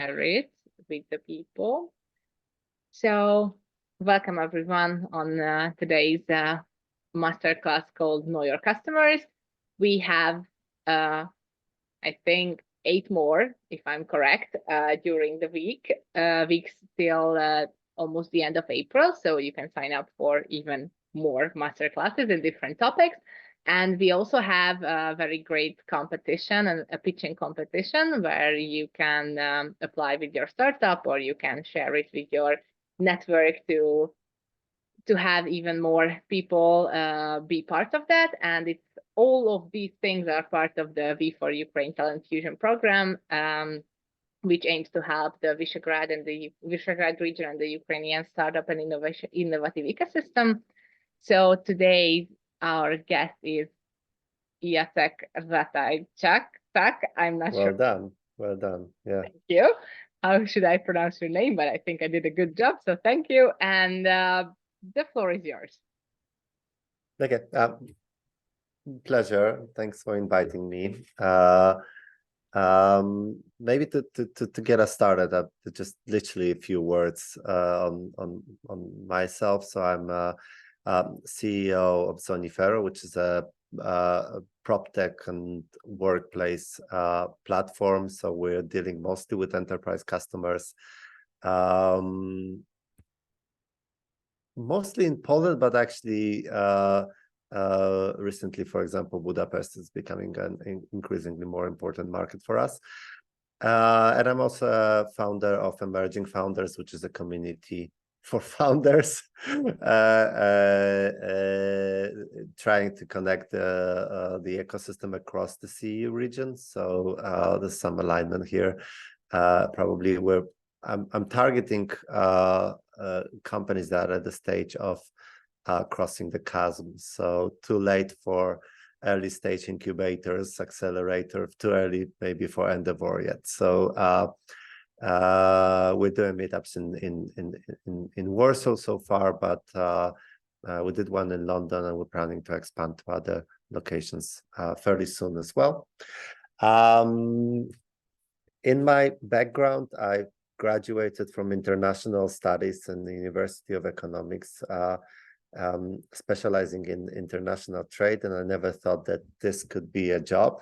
share it with the people. So welcome everyone on today's masterclass called Know Your Customers. We have, I think, 8 more, if I'm correct, during the weeks till almost the end of April. So you can sign up for even more masterclasses in different topics. And we also have a very great competition, and a pitching competition, where you can apply with your startup, or you can share it with your network to have even more people be part of that. And it's all of these things are part of the V4-Ukraine Talent Fusion program, which aims to help the Visegrad and the Visegrad region and the Ukrainian startup and innovative ecosystem. So today our guest is Jacek Ratajczak. I'm not sure. Well done. Yeah. Thank you. How should I pronounce your name? But I think I did a good job. So thank you. And the floor is yours. Okay. Pleasure. Thanks for inviting me. Maybe to get us started, just literally a few words on myself. So I'm CEO of Zonifero, which is a prop tech and workplace platform. So we're dealing mostly with enterprise customers, mostly in Poland, but actually recently, for example, Budapest is becoming an increasingly more important market for us. And I'm also a founder of Emerging Founders, which is a community for founders, trying to connect the ecosystem across the CEU region. So there's some alignment here. Probably I'm targeting companies that are at the stage of crossing the chasm. So too late for early stage incubators, accelerator, too early maybe for Endeavor yet. So we're doing meetups in Warsaw so far, but we did one in London, and we're planning to expand to other locations fairly soon as well. In my background, I graduated from international studies in the University of Economics, specializing in international trade, and I never thought that this could be a job,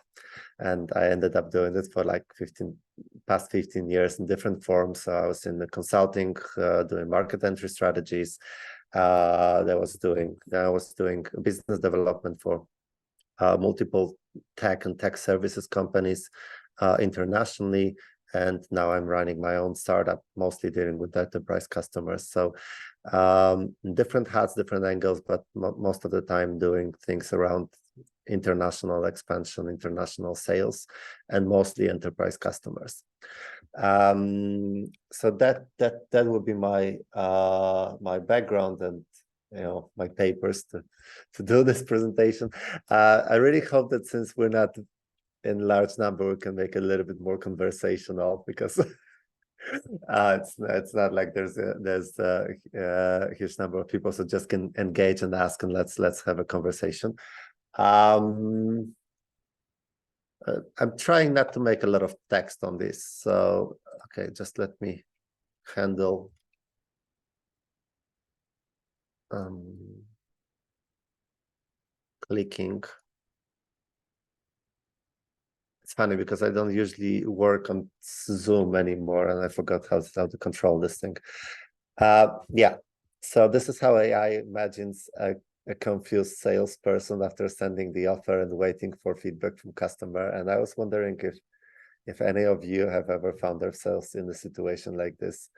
and I ended up doing it for like past 15 years in different forms. So I was in the consulting, doing market entry strategies. I was doing business development for multiple tech and tech services companies internationally. And now I'm running my own startup, mostly dealing with enterprise customers. So different hats, different angles, but most of the time doing things around international expansion, international sales, and mostly enterprise customers. So that would be my my background and my papers to do this presentation. I really hope that since we're not in large number, we can make it a little bit more conversational, because it's not like there's a huge number of people, so just can engage and ask, and let's have a conversation. I'm trying not to make a lot of text on this, so okay, just let me handle clicking. It's funny because I don't usually work on Zoom anymore, and I forgot how to control this thing. Yeah, so this is how AI imagines a confused salesperson after sending the offer and waiting for feedback from customer. And I was wondering if any of you have ever found yourselves in a situation like this,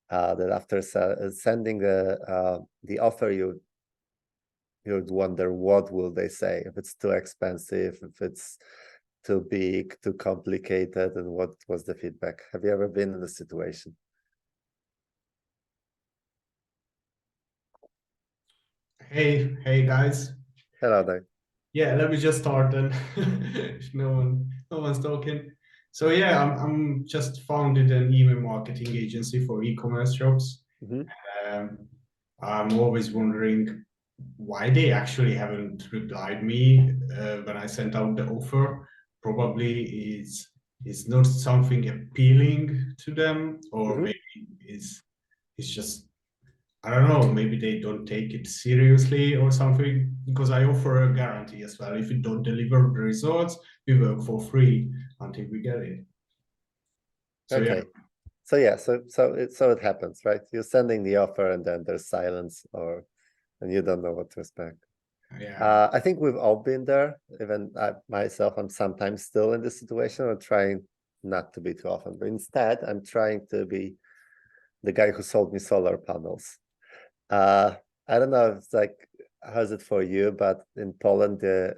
that after sending the offer, you'd wonder, what will they say? If it's too expensive, if it's too big, too complicated, and what was the feedback? Have you ever been in a situation? Hey guys. Hello there. Yeah, let me just start then. If no one's talking. So yeah, I'm just founded an email marketing agency for e-commerce shops. I'm always wondering why they actually haven't replied me when I sent out the offer. Probably it's not something appealing to them, or Mhm. maybe it's just, I don't know, maybe they don't take it seriously or something, because I offer a guarantee as well. If you don't deliver the results, we work for free until we get it. So yeah. Okay. So yeah, so it happens, right? You're sending the offer and then there's silence, and you don't know what to expect. Yeah. I think we've all been there. Even myself, I'm sometimes still in this situation. I'm trying not to be too often, but instead, I'm trying to be the guy who sold me solar panels. I don't know if it's like, how's it for you, but in Poland, the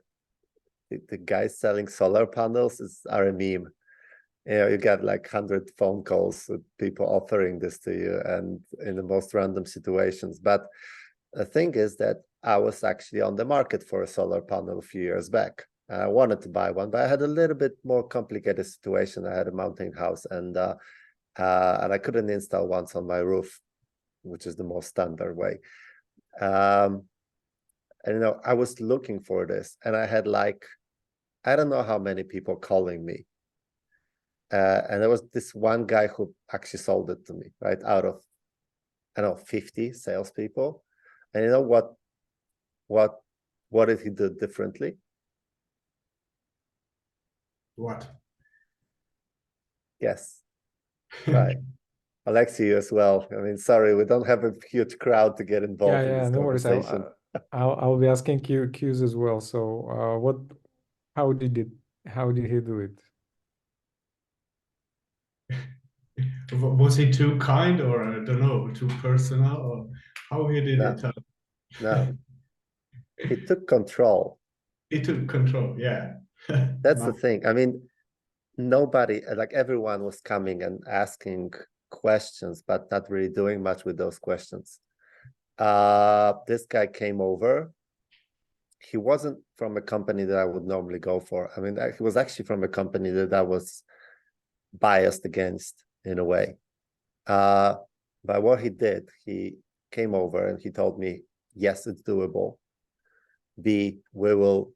guys selling solar panels are a meme. You know, you get like 100 phone calls with people offering this to you, and in the most random situations. But the thing is that I was actually on the market for a solar panel a few years back. I wanted to buy one, but I had a little bit more complicated situation. I had a mountain house, and I couldn't install ones on my roof, which is the most standard way. And you know, I was looking for this, and I had like, I don't know how many people calling me. And there was this one guy who actually sold it to me, right? Out of, I don't know, 50 salespeople. And you know what did he do differently? What? Yes, right. Alexi, you as well. I mean, sorry, we don't have a huge crowd to get involved in this No worries. conversation. I'll be asking you cues as well. So, how did he do it? Was he too kind, or I don't know, too personal, or how he did No, it? no, he took control. He took control. Yeah. That's the No. thing. I mean, nobody, like everyone was coming and asking questions, but not really doing much with those questions. This guy came over. He wasn't from a company that I would normally go for. I mean, he was actually from a company that I was biased against in a way. But what he did, he came over and he told me, yes, it's doable. B, we will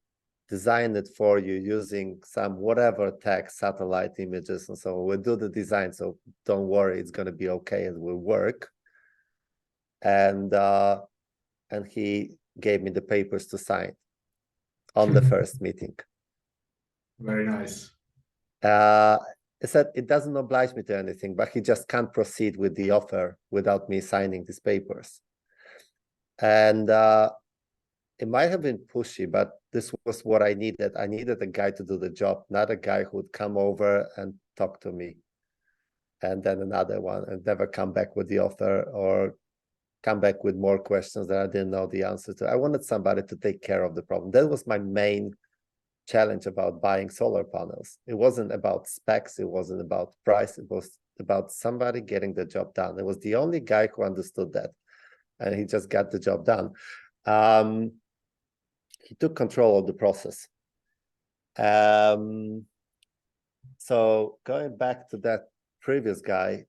design it for you using some whatever tech, satellite images, and so we'll do the design. So don't worry, it's going to be okay. It will work. And he gave me the papers to sign on the first meeting. Very nice. He said it doesn't oblige me to anything, but he just can't proceed with the offer without me signing these papers. And it might have been pushy, but this was what I needed. I needed a guy to do the job, not a guy who would come over and talk to me, and then another one, and never come back with the offer or come back with more questions that I didn't know the answer to. I wanted somebody to take care of the problem. That was my main challenge about buying solar panels. It wasn't about specs, it wasn't about price, it was about somebody getting the job done. It was the only guy who understood that, and he just got the job done. He took control of the process. So going back to that previous guy,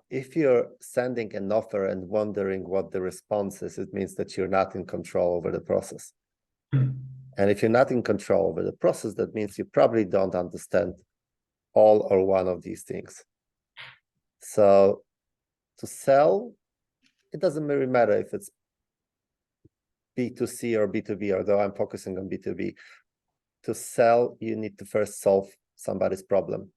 if you're sending an offer and wondering what the response is, it means that you're not in control over the process. And if you're not in control over the process, that means you probably don't understand all or one of these things. So to sell, it doesn't really matter if it's B2C or B2B, although I'm focusing on B2B. To sell, you need to first solve somebody's problem.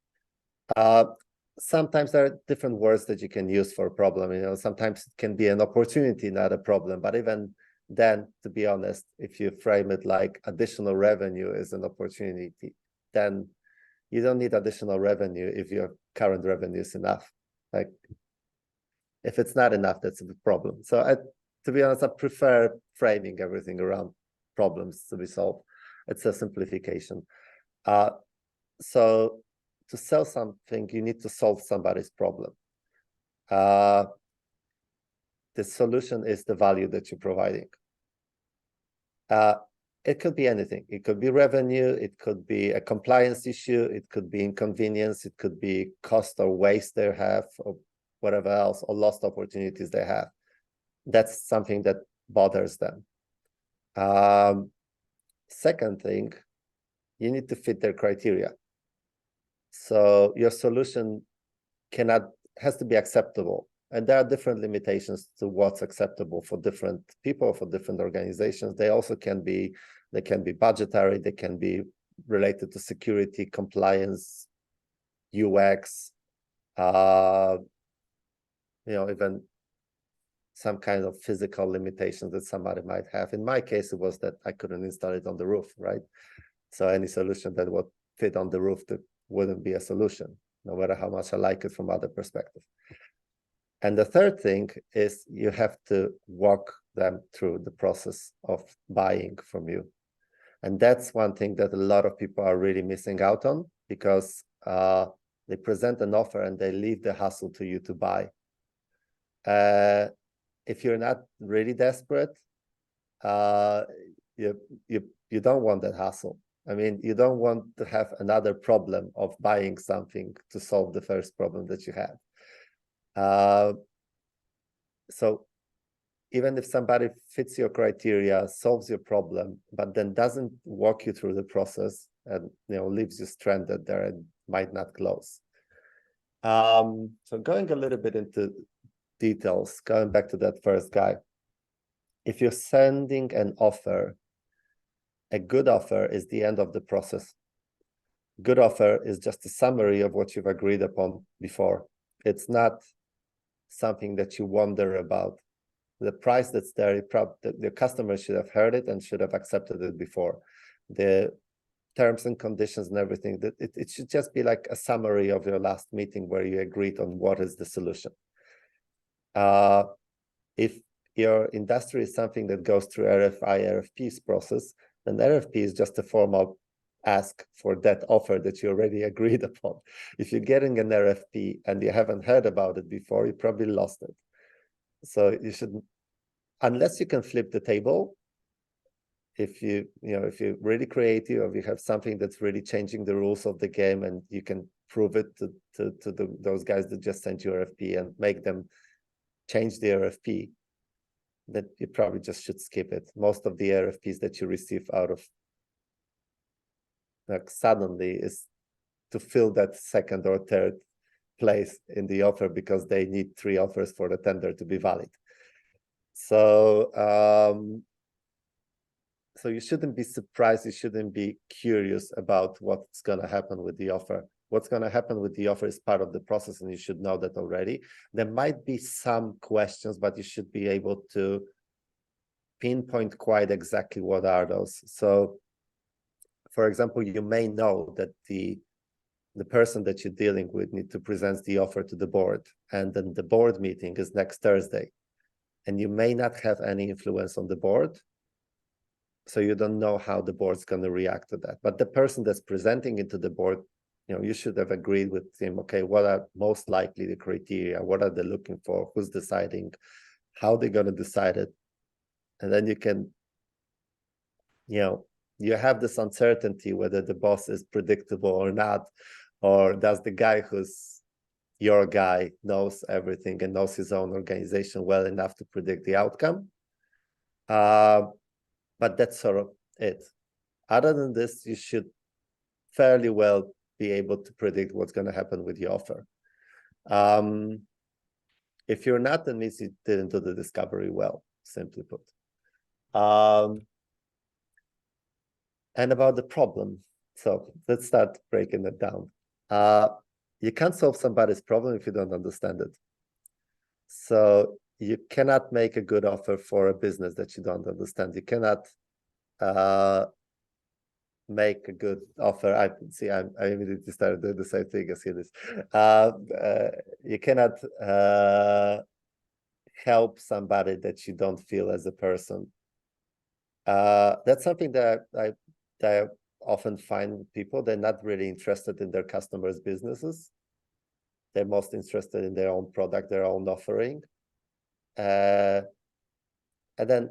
Sometimes there are different words that you can use for a problem. You know, sometimes it can be an opportunity, not a problem. But even then, to be honest, if you frame it like additional revenue is an opportunity, then you don't need additional revenue if your current revenue is enough. Like, if it's not enough, that's a problem. So to be honest, I prefer framing everything around problems to be solved. It's a simplification. So to sell something, you need to solve somebody's problem. The solution is the value that you're providing. It could be anything. It could be revenue, it could be a compliance issue, it could be inconvenience, it could be cost or waste they have, or whatever else, or lost opportunities they have. That's something that bothers them. Second thing, you need to fit their criteria. So your solution has to be acceptable. And there are different limitations to what's acceptable for different people, for different organizations. They also can be budgetary, they can be related to security, compliance, UX, even some kind of physical limitations that somebody might have. In my case, it was that I couldn't install it on the roof, right? So any solution that would fit on the roof, that wouldn't be a solution, no matter how much I like it from other perspective. And the third thing is you have to walk them through the process of buying from you. And that's one thing that a lot of people are really missing out on, because they present an offer and they leave the hassle to you to buy. If you're not really desperate, you don't want that hassle. I mean, you don't want to have another problem of buying something to solve the first problem that you have. So even if somebody fits your criteria, solves your problem, but then doesn't walk you through the process and leaves you stranded there and might not close. So going a little bit into details, going back to that first guy, if you're sending an offer, a good offer is the end of the process. Good offer is just a summary of what you've agreed upon before. It's not something that you wonder about. The price that's there, the customer should have heard it and should have accepted it before. The terms and conditions and everything, that it should just be like a summary of your last meeting where you agreed on what is the solution. If your industry is something that goes through RFI, RFPs process, then RFP is just a formal ask for that offer that you already agreed upon. If you're getting an RFP and you haven't heard about it before, you probably lost it. So you should, unless you can flip the table, if you're really creative, or if you have something that's really changing the rules of the game and you can prove it to those guys that just sent you RFP and make them change the RFP, that you probably just should skip it. Most of the RFPs that you receive out of suddenly is to fill that second or third place in the offer because they need 3 offers for the tender to be valid. So so you shouldn't be surprised, you shouldn't be curious about what's going to happen with the offer. What's going to happen with the offer is part of the process, and you should know that already. There might be some questions, but you should be able to pinpoint quite exactly what are those. So, for example, you may know that the person that you're dealing with need to present the offer to the board, and then the board meeting is next Thursday, and you may not have any influence on the board, so you don't know how the board's going to react to that. But the person that's presenting it to the board, you should have agreed with him, okay, what are most likely the criteria? What are they looking for? Who's deciding? How they're going to decide it? And then you can, you have this uncertainty whether the boss is predictable or not, or does the guy who's your guy knows everything and knows his own organization well enough to predict the outcome? But that's sort of it. Other than this, you should fairly well be able to predict what's going to happen with your offer. If you're not, then means you didn't do the discovery well, simply put. And about the problem. So let's start breaking it down. You can't solve somebody's problem if you don't understand it. So you cannot make a good offer for a business that you don't understand. You cannot make a good offer. I immediately started doing the same thing as he is. You cannot help somebody that you don't feel as a person. That's something that I often find with people. They're not really interested in their customers' businesses. They're most interested in their own product, their own offering. And then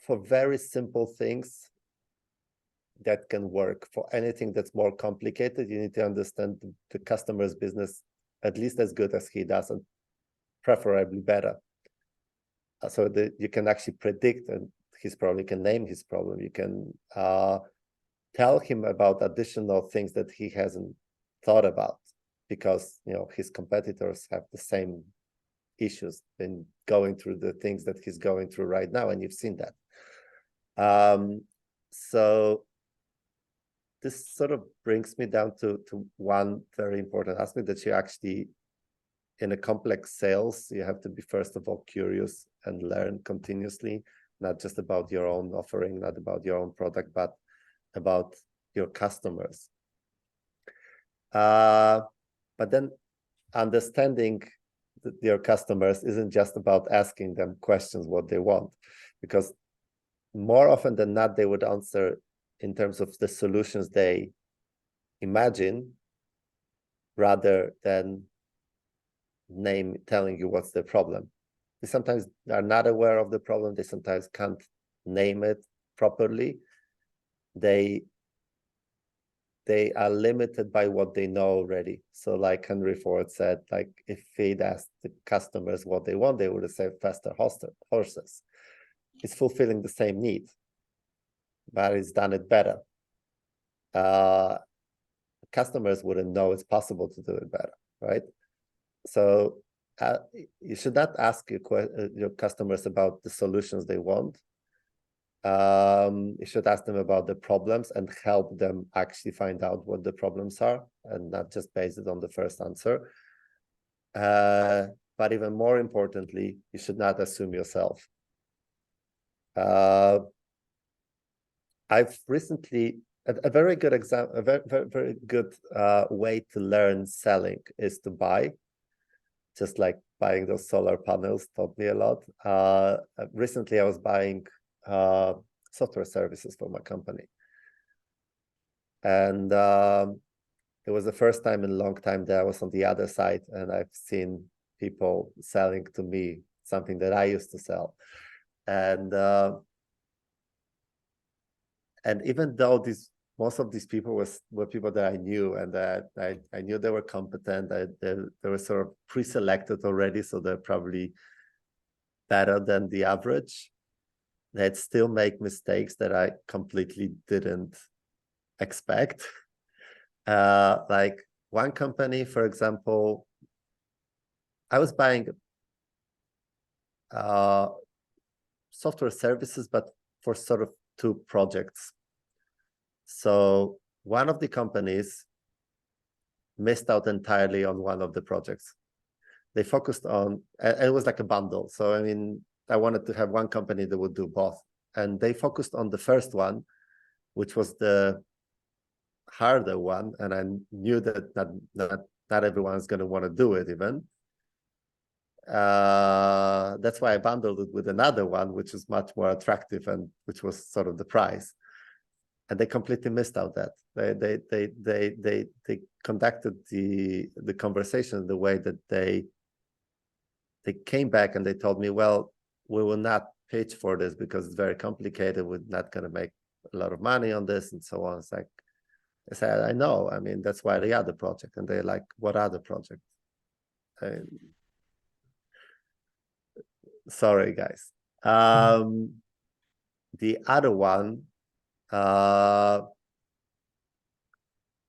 for very simple things, that can work. For anything that's more complicated, you need to understand the customer's business at least as good as he does, and preferably better. So that you can actually predict and his problem, you can name his problem, you can tell him about additional things that he hasn't thought about. because his competitors have the same issues, been going through the things that he's going through right now, and you've seen that. So this sort of brings me down to one very important aspect, that you actually, in a complex sales, you have to be, first of all, curious and learn continuously, not just about your own offering, not about your own product, but about your customers. But then understanding your customers isn't just about asking them questions what they want, because more often than not, they would answer in terms of the solutions they imagine, rather than telling you what's the problem. They sometimes are not aware of the problem. They sometimes can't name it properly. They are limited by what they know already. So like Henry Ford said, like if he'd asked the customers what they want, they would have said faster horses. It's fulfilling the same need, but it's done it better. Customers wouldn't know it's possible to do it better, right? So you should not ask your customers about the solutions they want. You should ask them about the problems and help them actually find out what the problems are, and not just base it on the first answer. But even more importantly, you should not assume yourself. I've recently, a very good example, a very good way to learn selling is to buy. Just like buying those solar panels taught me a lot. Recently, I was buying software services for my company. And it was the first time in a long time that I was on the other side, and I've seen people selling to me something that I used to sell. And even though most of these people were people that I knew, and that I knew they were competent, they were sort of pre-selected already, so they're probably better than the average, they'd still make mistakes that I completely didn't expect. Like one company, for example, I was buying software services, but for sort of two projects. So one of the companies missed out entirely on one of the projects. They focused on, and it was like a bundle. So, I mean, I wanted to have one company that would do both. And they focused on the first one, which was the harder one. And I knew that not everyone's going to want to do it even. That's why I bundled it with another one, which is much more attractive, and which was sort of the price. And they completely missed out that. They conducted the conversation the way that they came back and they told me, well, we will not pitch for this because it's very complicated. We're not going to make a lot of money on this and so on. It's like, I said, I know. I mean, that's why the other project. And they're like, what other project? Sorry, guys. The other one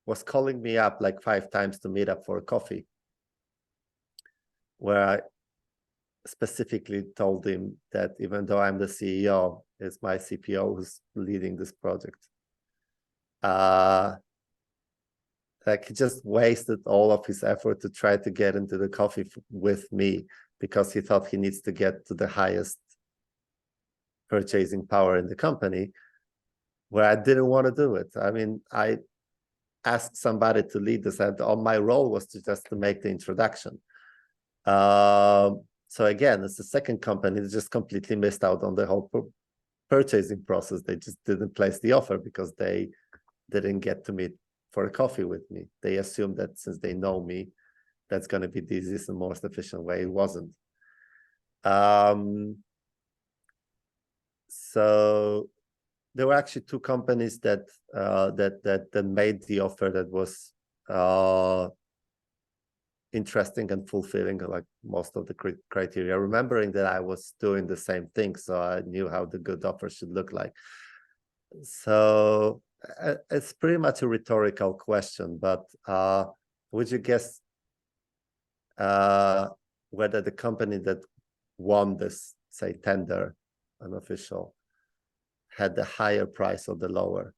was calling me up like 5 times to meet up for a coffee, where I specifically told him that even though I'm the CEO, it's my CPO who's leading this project. Like he just wasted all of his effort to try to get into the coffee with me because he thought he needs to get to the highest purchasing power in the company, where I didn't want to do it. I mean, I asked somebody to lead this, and my role was just to make the introduction. So again, it's the second company that just completely missed out on the whole purchasing process. They just didn't place the offer because they didn't get to meet for a coffee with me. They assumed that since they know me, that's going to be the easiest and most efficient way. It wasn't. So there were actually 2 companies that made the offer that was interesting and fulfilling, like most of the criteria, remembering that I was doing the same thing, so I knew how the good offer should look like. So it's pretty much a rhetorical question, but would you guess whether the company that won this, say, tender, unofficial, had the higher price or the lower.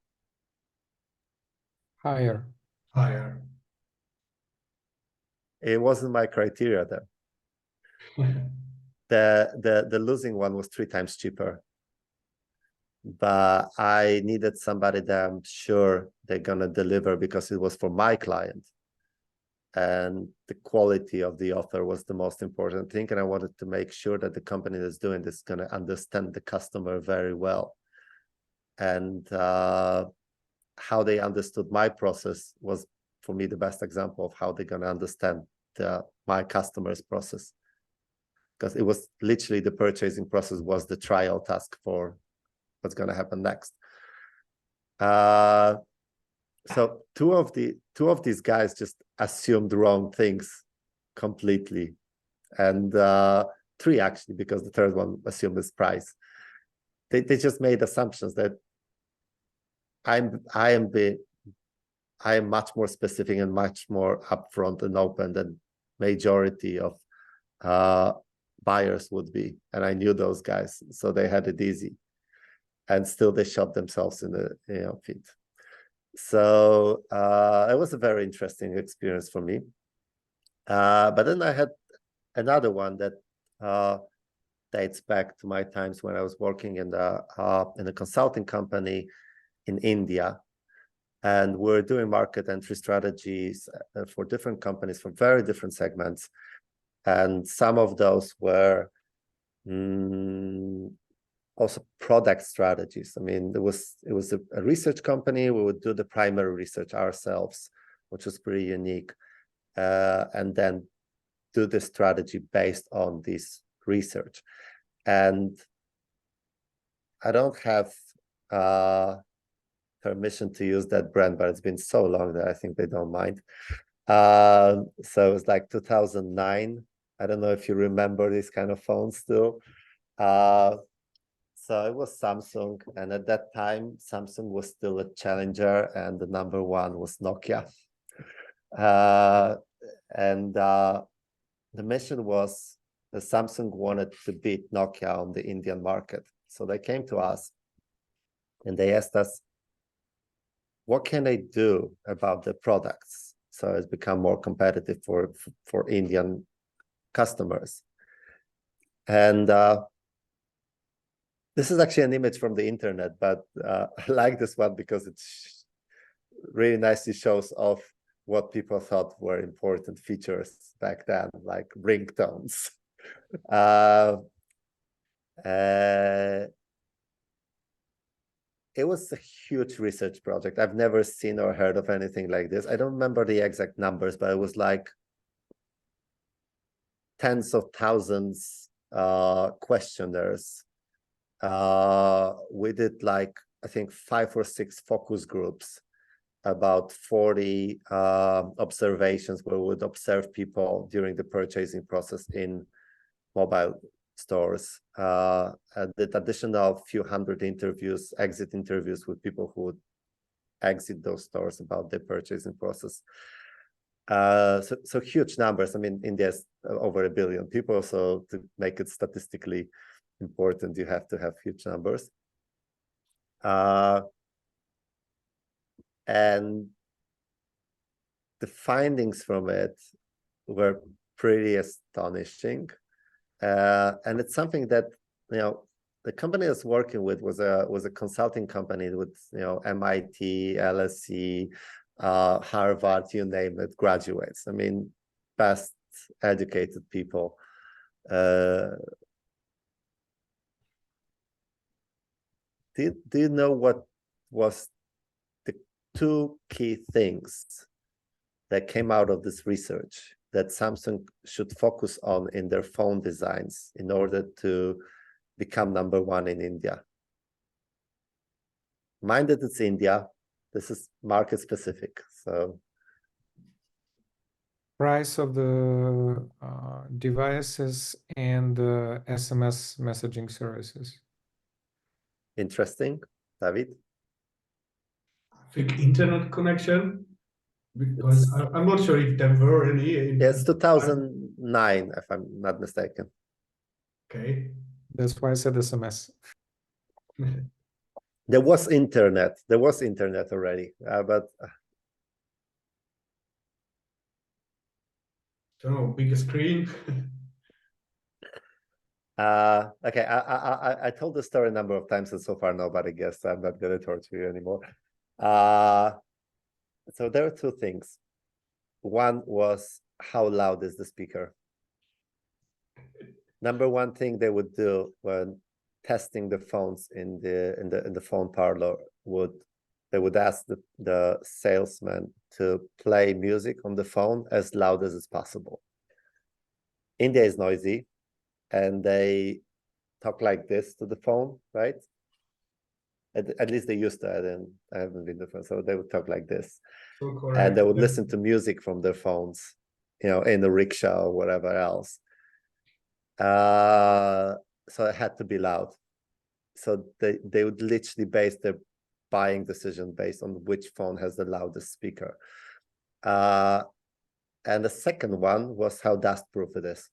Higher. Higher. It wasn't my criteria then. The losing one was 3 times cheaper. But I needed somebody that I'm sure they're gonna deliver because it was for my client. And the quality of the offer was the most important thing. And I wanted to make sure that the company that's doing this is gonna understand the customer very well. And how they understood my process was, for me, the best example of how they're gonna understand my customer's process. Because it was literally the purchasing process was the trial task for what's going to happen next. So two of these guys just assumed wrong things completely, and 3 actually, because the third one assumed this price. They just made assumptions that I am much more specific and much more upfront and open than majority of buyers would be, and I knew those guys, so they had it easy, and still they shot themselves in the feet. So it was a very interesting experience for me. But then I had another one that dates back to my times when I was working in a consulting company in India, and we're doing market entry strategies for different companies from very different segments. And some of those were also product strategies. I mean, it was a research company. We would do the primary research ourselves, which was pretty unique, and then do the strategy based on this research. And I don't have permission to use that brand, but it's been so long that I think they don't mind. So it was like 2009. I don't know if you remember these kind of phones still. So it was Samsung, and at that time, Samsung was still a challenger, and the number 1 was Nokia. And the mission was that Samsung wanted to beat Nokia on the Indian market. So they came to us, and they asked us, what can they do about the products so it's become more competitive for Indian customers? And this is actually an image from the internet, but I like this one because it really nicely shows off what people thought were important features back then, like ringtones. It was a huge research project. I've never seen or heard of anything like this. I don't remember the exact numbers, but it was like tens of thousands questionnaires. We did like, I think 5 or 6 focus groups, about 40 observations where we would observe people during the purchasing process in mobile stores. And the additional few hundred interviews, exit interviews with people who would exit those stores about their purchasing process. So huge numbers. I mean, India's over 1 billion people, so to make it statistically important, you have to have huge numbers. And the findings from it were pretty astonishing. And it's something that, the company I was working with was a consulting company with, MIT, LSE, Harvard, you name it, graduates. I mean, best educated people. Do you know what was the 2 key things that came out of this research that Samsung should focus on in their phone designs in order to become number 1 in India? Mind that it's India. This is market specific. So Price of the devices and the SMS messaging services. interesting, David. I think internet connection, because I'm not sure if there were any. Yes, 2000. 2009, if I'm not mistaken. Okay. That's why I said SMS. There was internet. There was internet already, but Don't know, bigger screen. okay. I told the story a number of times, and so far nobody guessed. So I'm not going to torture you anymore. So there are two things. One was how loud is the speaker. Number one thing they would do when testing the phones in the phone parlor they would ask the salesman to play music on the phone as loud as is possible. India is noisy, and they talk like this to the phone, right? At least they used to. I haven't been different, so they would talk like this, So correct. and they would listen to music from their phones, in the rickshaw or whatever else. So it had to be loud. So they would literally base their buying decision based on which phone has the loudest speaker. And the second one was how dust-proof it is.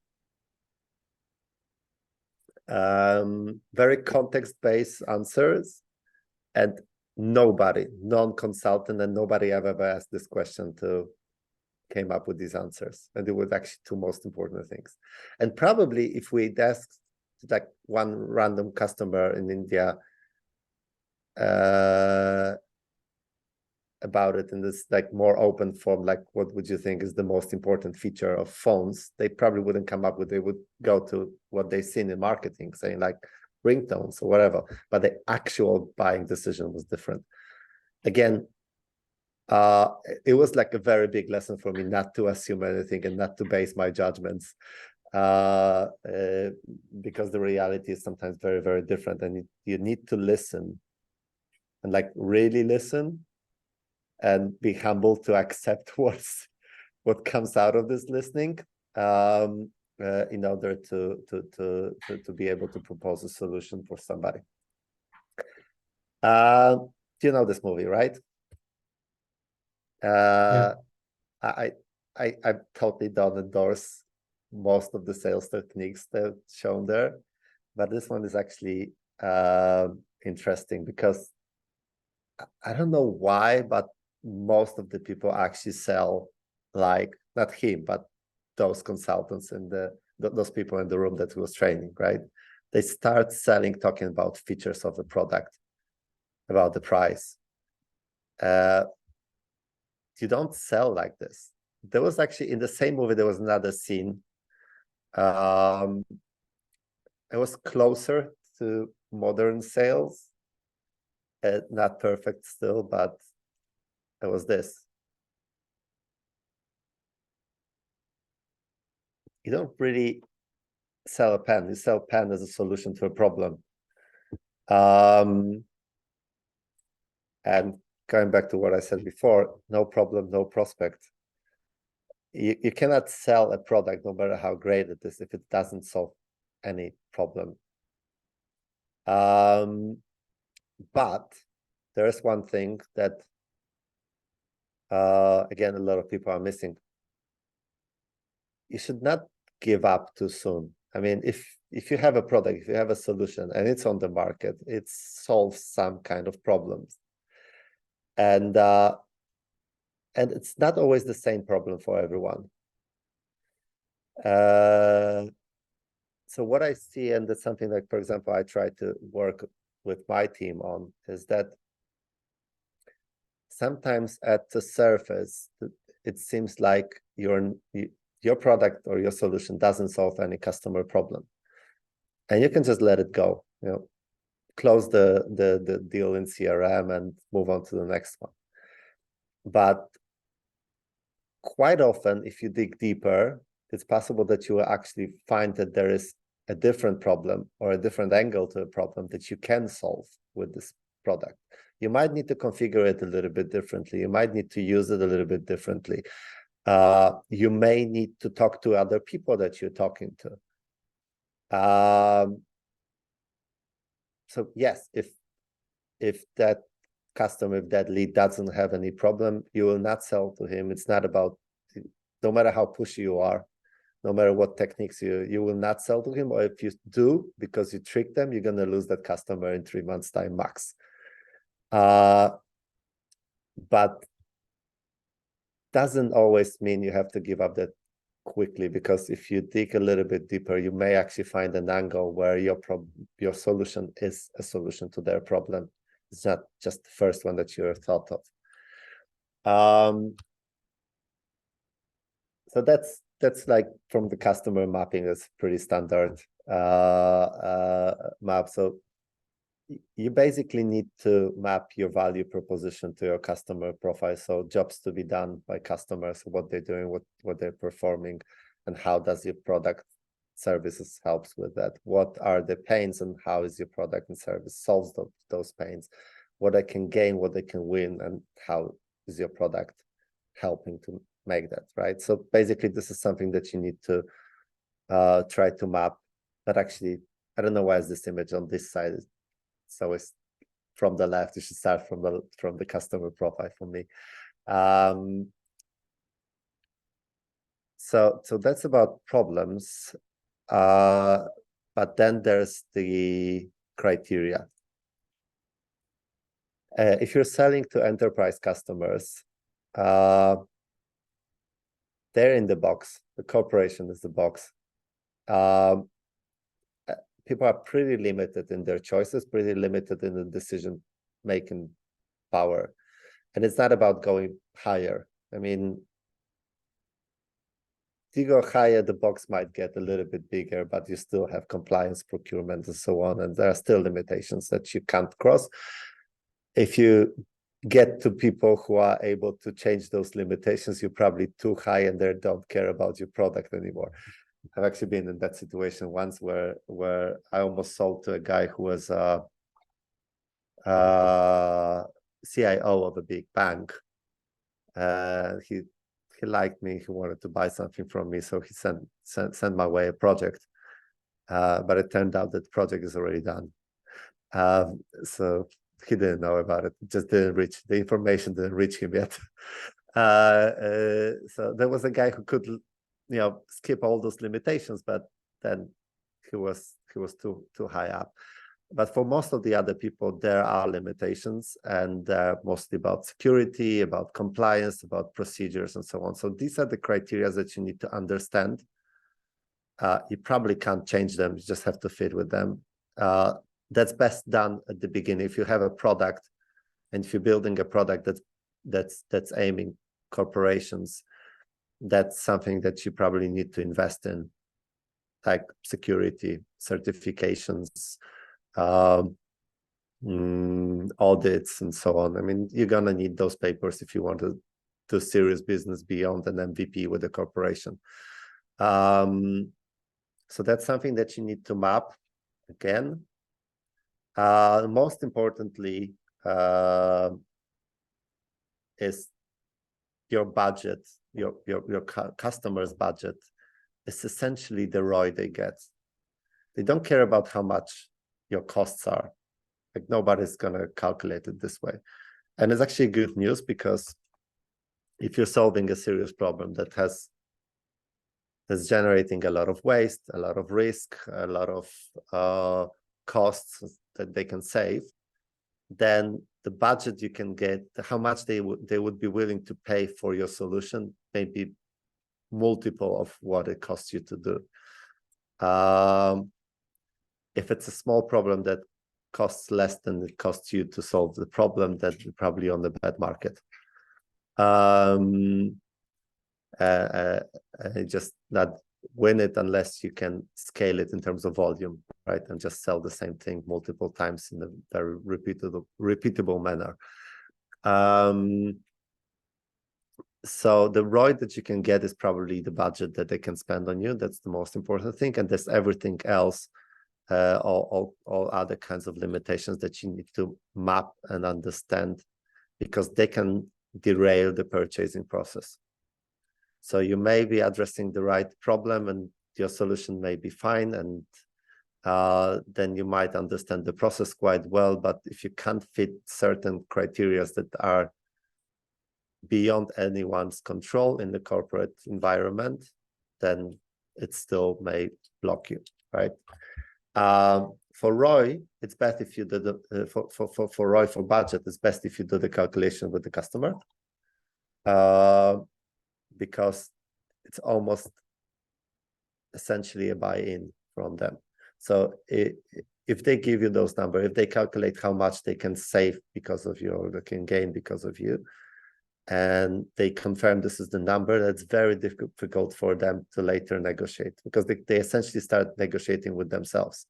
Very context-based answers, and non-consultant, and nobody I've ever asked this question to came up with these answers. And it was actually two most important things. And probably if we'd asked like one random customer in India about it in this like more open form, like what would you think is the most important feature of phones, they probably wouldn't come up with, they would go to what they've seen in marketing, saying like ringtones or whatever, but the actual buying decision was different. Again, it was like a very big lesson for me not to assume anything and not to base my judgments, because the reality is sometimes very, very different, and you need to listen and like really listen and be humble to accept what comes out of this listening, in order to be able to propose a solution for somebody. You know this movie, right? Yeah. I totally don't endorse most of the sales techniques that are shown there, but this one is actually interesting because I don't know why, but most of the people actually sell like, not him, but those consultants and those people in the room that he was training, right? They start selling, talking about features of the product, about the price. You don't sell like this. There was actually in the same movie, there was another scene. It was closer to modern sales. Not perfect still, but it was this. You don't really sell a pen. You sell pen as a solution to a problem. And going back to what I said before, no problem, no prospect. You cannot sell a product, no matter how great it is, if it doesn't solve any problem. But there is one thing that, again, a lot of people are missing. You should not give up too soon. I mean, if you have a product, if you have a solution and it's on the market, it solves some kind of problems. And it's not always the same problem for everyone. So what I see, and that's something like, for example, I try to work with my team on, is that sometimes at the surface, it seems like your product or your solution doesn't solve any customer problem. And you can just let it go, close the deal in CRM and move on to the next one. But quite often, if you dig deeper, it's possible that you will actually find that there is a different problem or a different angle to a problem that you can solve with this product. You might need to configure it a little bit differently. You might need to use it a little bit differently. You may need to talk to other people that you're talking to. So yes, if that customer, if that lead doesn't have any problem, you will not sell to him. It's not about, no matter how pushy you are, no matter what techniques you will not sell to him, or if you do, because you trick them, you're going to lose that customer in 3 months' time max. But doesn't always mean you have to give up that quickly, because if you dig a little bit deeper, you may actually find an angle where your solution is a solution to their problem. It's not just the first one that you thought of. So that's like from the customer mapping, is pretty standard map. So you basically need to map your value proposition to your customer profile. So jobs to be done by customers, what they're doing, what they're performing, and how does your product services helps with that. What are the pains, and how is your product and service solves those pains? What they can gain, what they can win, and how is your product helping to make that, right? So basically, this is something that you need to try to map. But actually, I don't know why is this image on this side. It's always from the left. You should start from the customer profile for me. So that's about problems. But then there's the criteria. If you're selling to enterprise customers, they're in the box. The corporation is the box. People are pretty limited in their choices, pretty limited in the decision-making power. And it's not about going higher. I mean, if you go higher, the box might get a little bit bigger, but you still have compliance, procurement, and so on. And there are still limitations that you can't cross. If you get to people who are able to change those limitations, you're probably too high and they don't care about your product anymore. I've actually been in that situation once where I almost sold to a guy who was CIO of a big bank. He liked me. He wanted to buy something from me, so he sent my way a project. But it turned out that the project is already done. So he didn't know about it. Just didn't reach the information. Didn't reach him yet. So there was a guy who could, skip all those limitations, but then he was too high up. But for most of the other people, there are limitations, and they're mostly about security, about compliance, about procedures, and so on. So these are the criteria that you need to understand. You probably can't change them. You just have to fit with them. That's best done at the beginning. If you have a product, and if you're building a product that's aiming corporations, that's something that you probably need to invest in, like security, certifications, audits, and so on. I mean, you're gonna need those papers if you want to do serious business beyond an MVP with a corporation. So that's something that you need to map again. Most importantly, is your budget, your customer's budget is essentially the ROI they get. They don't care about how much your costs are. Like, nobody's gonna calculate it this way. And it's actually good news, because if you're solving a serious problem that's generating a lot of waste, a lot of risk, a lot of costs that they can save, then the budget you can get, how much they would be willing to pay for your solution, may be multiple of what it costs you to do. If it's a small problem that costs less than it costs you to solve the problem, then you're probably on the bad market. Just not win it unless you can scale it in terms of volume, right? And just sell the same thing multiple times in a very repeatable manner. So the ROI that you can get is probably the budget that they can spend on you. That's the most important thing. And there's everything else, all other kinds of limitations that you need to map and understand, because they can derail the purchasing process. So you may be addressing the right problem and your solution may be fine, and then you might understand the process quite well. But if you can't fit certain criteria that are beyond anyone's control in the corporate environment, then it still may block you, right? For ROI, it's best if you do the for ROI for budget, it's best if you do the calculation with the customer, because it's almost essentially a buy-in from them. So if they give you those numbers, if they calculate how much they can save because of you, or they can gain because of you, and they confirm this is the number, that's very difficult for them to later negotiate, because they essentially start negotiating with themselves.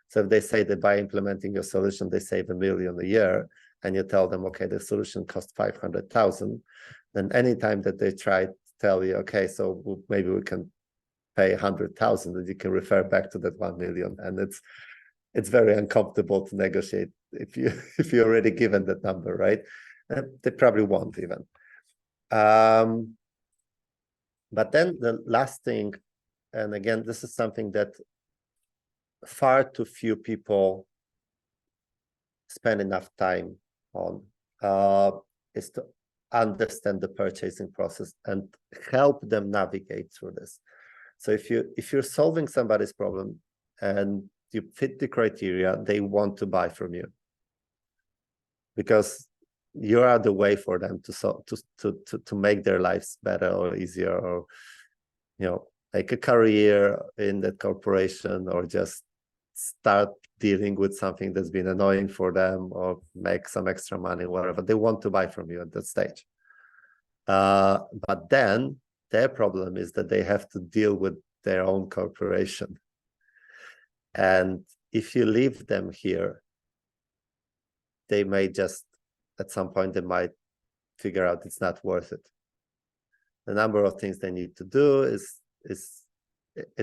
So if they say that by implementing your solution, they save $1 million a year, and you tell them, okay, the solution costs 500,000, then anytime that they try to tell you, okay, so maybe we can pay 100,000, and you can refer back to that 1 million. And it's very uncomfortable to negotiate if you're already given that number, right? They probably won't even. But then the last thing, and again, this is something that far too few people spend enough time on, is to understand the purchasing process and help them navigate through this. So if you're solving somebody's problem and you fit the criteria, they want to buy from you, because you are the way for them to make their lives better or easier, or make a career in that corporation, or just start dealing with something that's been annoying for them, or make some extra money, whatever. They want to buy from you at that stage. But then their problem is that they have to deal with their own corporation. And if you leave them here, they may just, at some point, they might figure out it's not worth it. The number of things they need to do is it's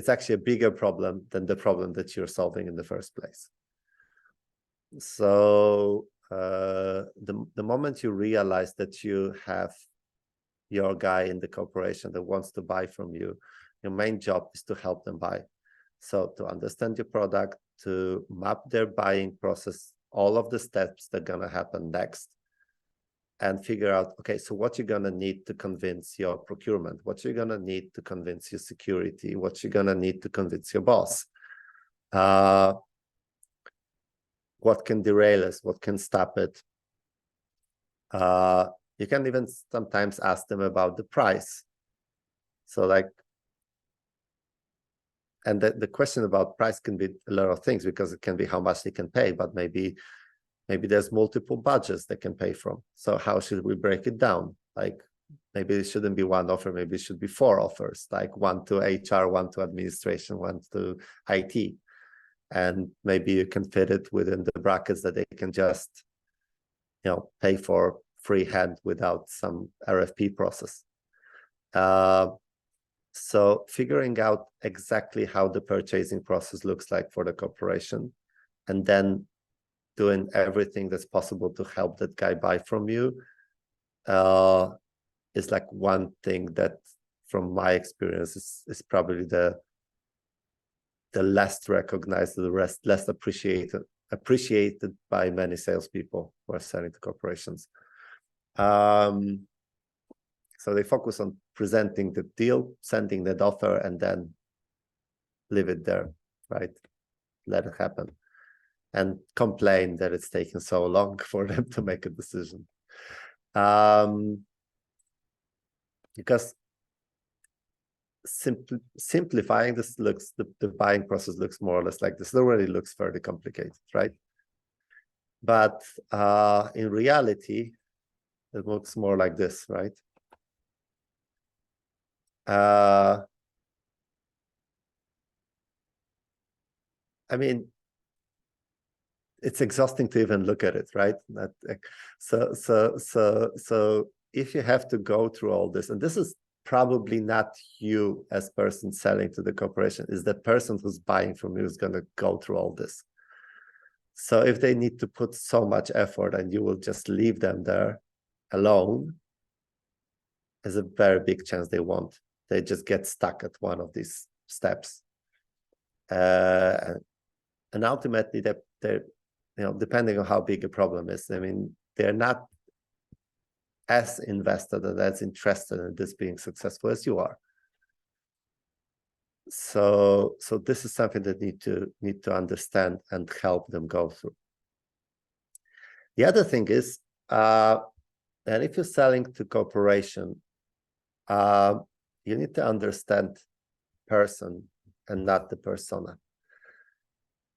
actually a bigger problem than the problem that you're solving in the first place. So the moment you realize that you have your guy in the corporation that wants to buy from you, your main job is to help them buy. So to understand your product, to map their buying process, all of the steps that are going to happen next, and figure out, okay, so what you're going to need to convince your procurement, what you're going to need to convince your security, what you're going to need to convince your boss, what can derail us, what can stop it. You can even sometimes ask them about the price. So like, and the question about price can be a lot of things, because it can be how much they can pay, but maybe there's multiple budgets they can pay from. So how should we break it down? Like, maybe it shouldn't be one offer, maybe it should be 4 offers, like 1 to HR, 1 to administration, 1 to IT. And maybe you can fit it within the brackets that they can just, pay for freehand without some RFP process. So figuring out exactly how the purchasing process looks like for the corporation, and then doing everything that's possible to help that guy buy from you, is like one thing that, from my experience, is probably the less recognized, the less appreciated by many salespeople who are selling to corporations. So they focus on presenting the deal, sending that offer, and then leave it there, right? Let it happen. And complain that it's taken so long for them to make a decision. Because simplifying this looks, the buying process looks more or less like this. It already looks fairly complicated, right? But in reality, it looks more like this, right? I mean, it's exhausting to even look at it, right? So if you have to go through all this, and this is probably not you as person selling to the corporation, is the person who's buying from you is going to go through all this. So if they need to put so much effort and you will just leave them there alone, there's a very big chance they won't. They just get stuck at one of these steps. And ultimately, they're depending on how big a problem is, I mean, they're not as invested and as interested in this being successful as you are. So this is something that need to understand and help them go through. The other thing is, and if you're selling to corporation, you need to understand person and not the persona.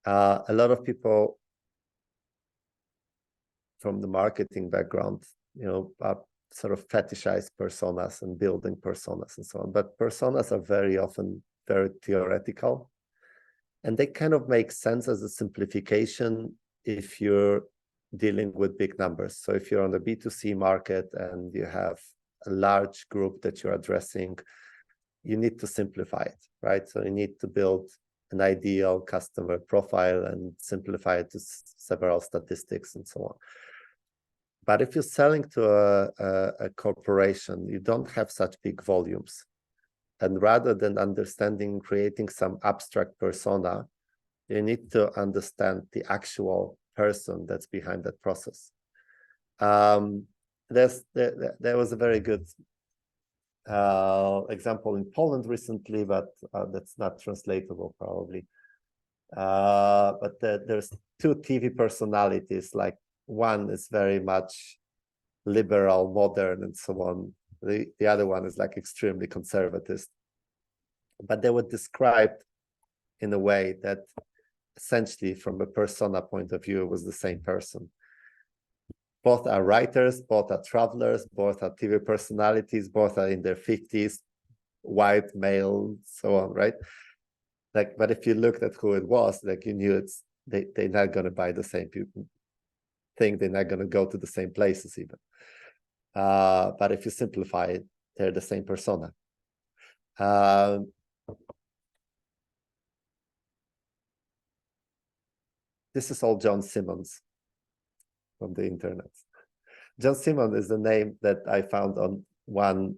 A lot of people from the marketing background, sort of fetishize personas and building personas and so on. But personas are very often very theoretical, and they kind of make sense as a simplification if you're dealing with big numbers. So if you're on the B2C market and you have a large group that you're addressing, you need to simplify it, right? So you need to build an ideal customer profile and simplify it to several statistics and so on. But if you're selling to a corporation, you don't have such big volumes. And rather than creating some abstract persona, you need to understand the actual person that's behind that process. There was a very good example in Poland recently, but that's not translatable probably. But there's two TV personalities, like one is very much liberal, modern, and so on. The other one is like extremely conservative. But they were described in a way that essentially from a persona point of view was the same person. Both are writers, both are travelers, both are TV personalities, both are in their 50s, white, male, so on, right? Like, but if you looked at who it was, like you knew they're not going to buy the same thing, they're not going to go to the same places even. But if you simplify it, they're the same persona. This is all John Simmons from the internet. John Simmons is the name that I found on one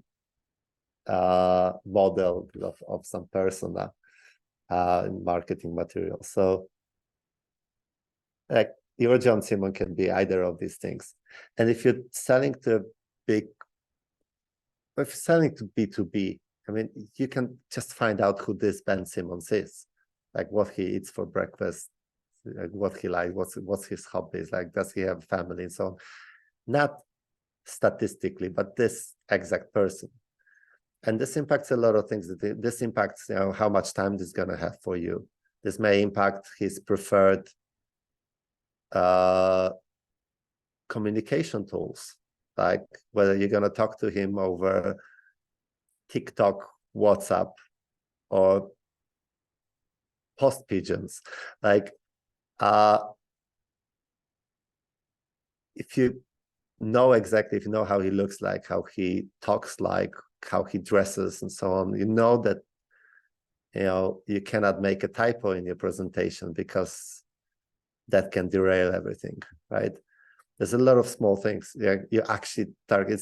model of some persona in marketing material. So like your John Simmons can be either of these things. And if you're selling to B2B, I mean, you can just find out who this Ben Simmons is, like what he eats for breakfast, like what he likes, what's his hobbies, like does he have a family and so on. Not statistically, but this exact person. And this impacts a lot of things. This impacts, how much time this is going to have for you. This may impact his preferred communication tools, like whether you're going to talk to him over TikTok, WhatsApp, or post pigeons. Like, if you know how he looks like, how he talks like, how he dresses and so on, you know that you cannot make a typo in your presentation because that can derail everything, right? There's a lot of small things. You actually target.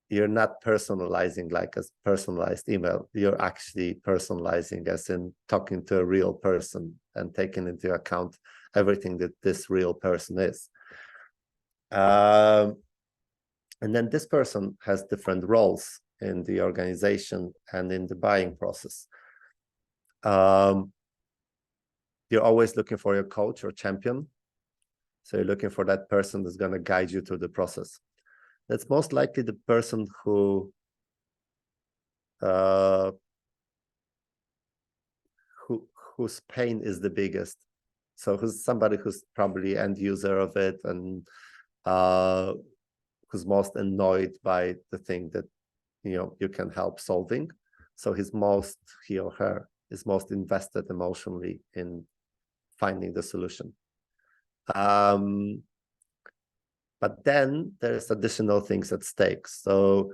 You're not personalizing like a personalized email. You're actually personalizing as in talking to a real person and taking into account everything that this real person is. And then this person has different roles in the organization and in the buying process. You're always looking for your coach or champion. So you're looking for that person that's going to guide you through the process. That's most likely the person whose pain is the biggest. So who's somebody who's probably end user of it and who's most annoyed by the thing that you can help solving. So he or her is most invested emotionally in finding the solution. But then there's additional things at stake. So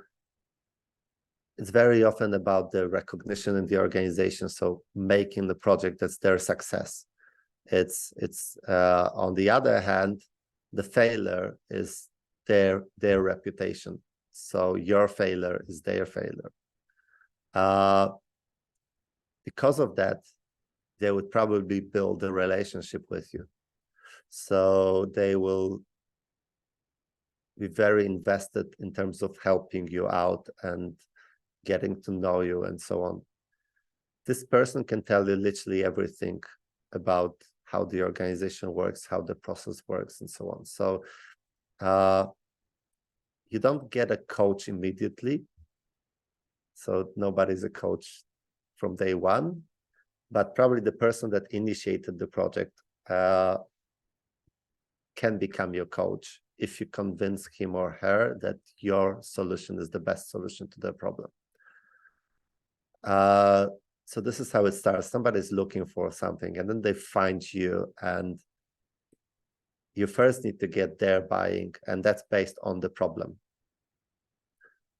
it's very often about the recognition in the organization. So making the project that's their success. It's on the other hand, the failure is their reputation. So your failure is their failure. Because of that, they would probably build a relationship with you. So they will be very invested in terms of helping you out and getting to know you and so on. this person can tell you literally everything about how the organization works, how the process works, and so on. So you don't get a coach immediately. So nobody's a coach from day one, but probably the person that initiated the project can become your coach if you convince him or her that your solution is the best solution to their problem. So this is how it starts. Somebody's looking for something, and then they find you, and you first need to get their buying, and that's based on the problem.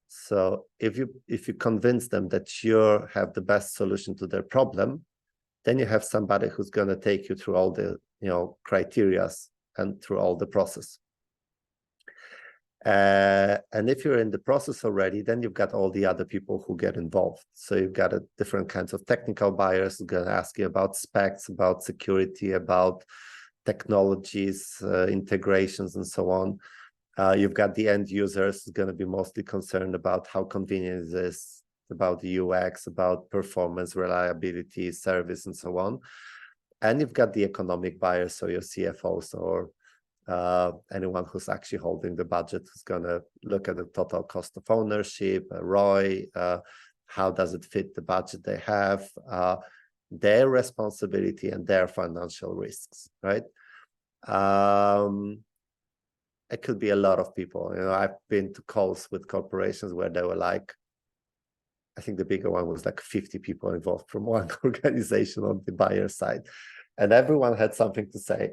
So if you convince them that you have the best solution to their problem, then you have somebody who's going to take you through all the criteria and through all the process. And if you're in the process already, then you've got all the other people who get involved. So you've got different kinds of technical buyers who are going to ask you about specs, about security, about technologies, integrations, and so on. You've got the end users who's going to be mostly concerned about how convenient it is, about the UX, about performance, reliability, service, and so on. And you've got the economic buyers, so your CFOs or anyone who's actually holding the budget, who's going to look at the total cost of ownership, ROI, how does it fit the budget they have, their responsibility and their financial risks, right? It could be a lot of people. I've been to calls with corporations where they were like, I think the bigger one was like 50 people involved from one organization on the buyer side, and everyone had something to say.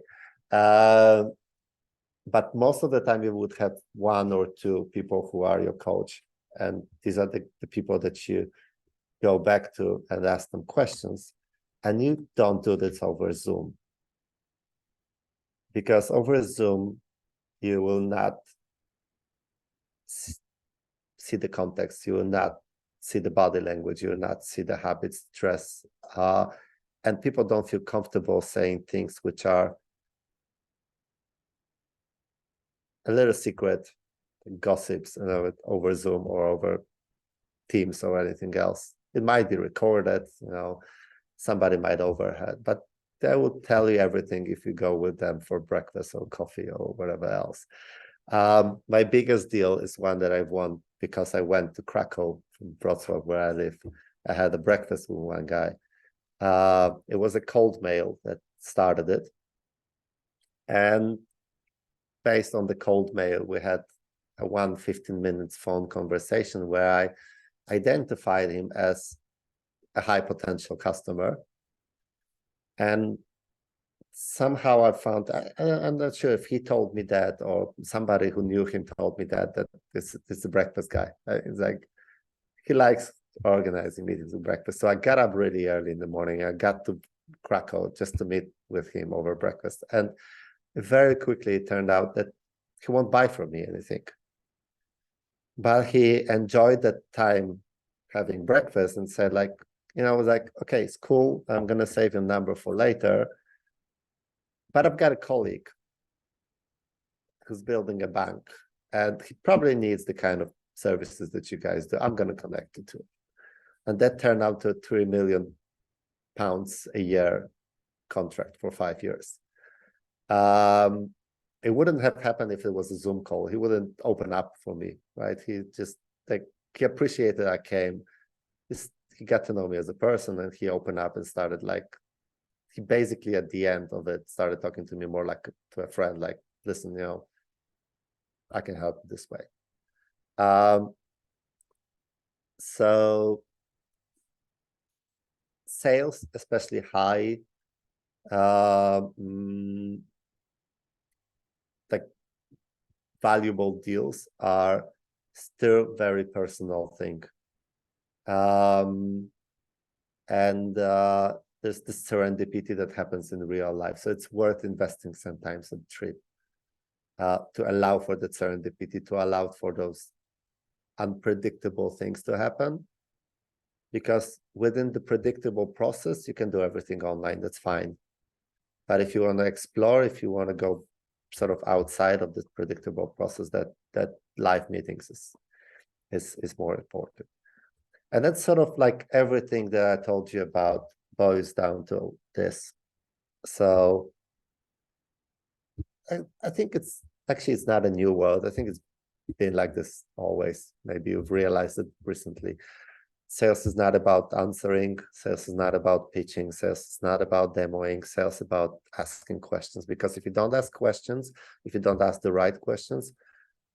But most of the time you would have one or two people who are your coach, and these are the people that you go back to and ask them questions. And you don't do this over Zoom, because over Zoom you will not see the context, you will not see the body language, you will not see the habits, stress, and people don't feel comfortable saying things which are a little secret gossips, over Zoom or over Teams or anything else. It might be recorded, somebody might overheard, but they will tell you everything if you go with them for breakfast or coffee or whatever else. My biggest deal is one that I've won because I went to Krakow from Wrocław, where I live. I had a breakfast with one guy. It was a cold mail that started it. And based on the cold mail, we had a 15-minute phone conversation where I identified him as a high potential customer. And somehow I found, I'm not sure if he told me that or somebody who knew him told me that this is the breakfast guy. It's like, he likes organizing meetings with breakfast. So I got up really early in the morning. I got to Krakow just to meet with him over breakfast. And very quickly it turned out that he won't buy from me anything. But he enjoyed that time having breakfast and said, like, I was like, okay, it's cool. I'm going to save your number for later. But I've got a colleague who's building a bank, and he probably needs the kind of services that you guys do. I'm going to connect you to. And that turned out to a £3 million a year contract for 5 years. It wouldn't have happened if it was a Zoom call. He wouldn't open up for me, right? He just, he appreciated I came. He got to know me as a person, and he opened up and started he basically at the end of it started talking to me more like to a friend, like, listen, I can help you this way. So sales, especially high, valuable deals are still very personal thing. And there's this serendipity that happens in real life. So it's worth investing sometimes a trip to allow for the serendipity, to allow for those unpredictable things to happen. Because within the predictable process, you can do everything online, that's fine. But if you want to explore, if you want to go sort of outside of this predictable process, that live meetings is more important. And that's sort of like everything that I told you about boils down to this. So I think it's not a new world. I think it's been like this always. Maybe you've realized it recently. Sales is not about answering. Sales is not about pitching. Sales is not about demoing. Sales is about asking questions. Because if you don't ask questions, if you don't ask the right questions,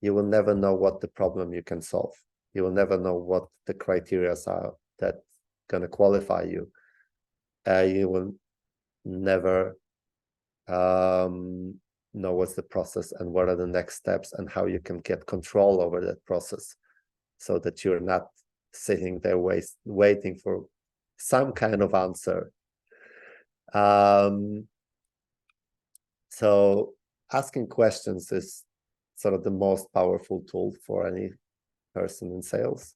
you will never know what the problem you can solve. You will never know what the criteria are that going to qualify you. You will never know what's the process and what are the next steps and how you can get control over that process so that you're not sitting there waiting for some kind of answer. So asking questions is sort of the most powerful tool for any person in sales.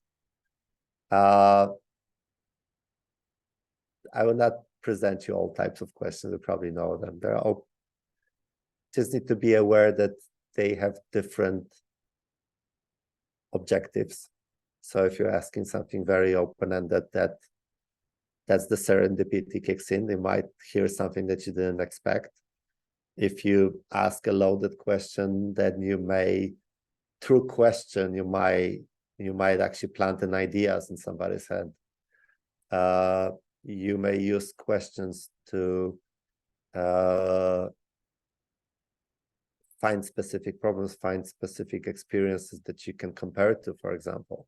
I will not present you all types of questions. You probably know them. They're all just need to be aware that they have different objectives. So if you're asking something very open-ended, that's the serendipity kicks in. They might hear something that you didn't expect. If you ask a loaded question, then you may, through question, you might actually plant an ideas in somebody's head. You may use questions to find specific problems, find specific experiences that you can compare to, for example.